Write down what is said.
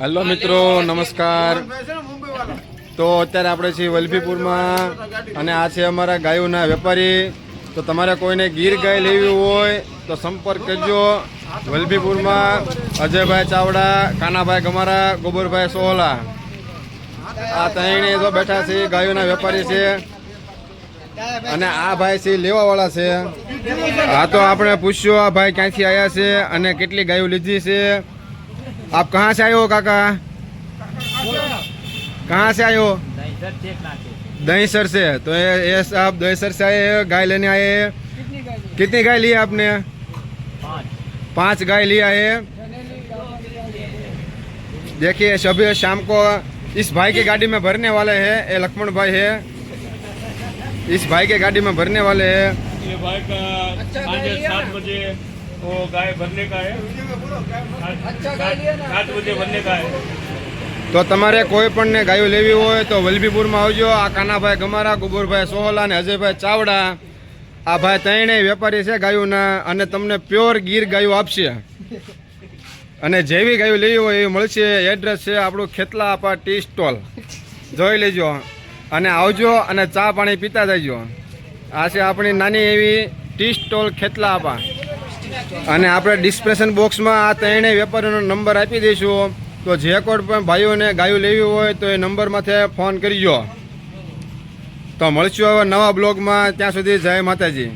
Hello मित्रों नमस्कार। तो अत्यारे आपणे छीए वल्लभीपुरमां अने आ छे अमारा गायोना वेपारी। तो तमारे कोईने गीर गाय लेवी होय तो संपर्क करजो। वल्लभीपुरमां अजयभाई चावड़ा, कानाभाई गमारा, गोबरभाई सोहला आ तईने जो बैठा छे गायोना वेपारी छे अने आ भाई छे लेवावाळा छे। आ तो आपणे पूछ्यो आ भाई क्यांथी आया छे अने केटली गायो लीधी छे। आप कहाँ से आए हो काका? कहाँ से आए हो? दहीसर से। तो ये आप दहीसर से आए हैं, गाय लेने आए हैं। कितनी गाय ली आपने? 5 गाय लिया है। देखिए सभी शाम को इस भाई की गाड़ी में भरने वाले हैं। ये लक्ष्मण भाई है, इस भाई के गाड़ी में भरने वाले हैं। ये भाई का 7 बजे वो गाय भरने का है। 7 बजे भरने का है। तो तमारे कोई पण ने गायो लेवी होय तो वल्लभीपुर में आवजो। आ कानाभाई गमारा, गोबरभाई सोहला ने अजयभाई चावड़ा आ भाई तईने वेपारी छे गायोना अने तमने प्योर गीर गायो आपशे। अने जेवी गायो लेवी होय एवी मळशे। एड्रेस छे आपणुं खेतला आपा टी स्टॉल, जोई लेजो अने आवजो अने चा पाणी पीता जजो। आ छे आपणी नानी एवी टी स्टॉल खेतला आपा। अने आपणे डिस्क्रिप्शन बॉक्स में आ तईने वेपारीनो नंबर आपी दईशुं। तो जे कोई पण भाईओने गायो लेवी होय तो ए नंबर माथे फोन करजो। तो मळशुं हवे नवा ब्लॉग में। त्यां सुधी जय माताजी।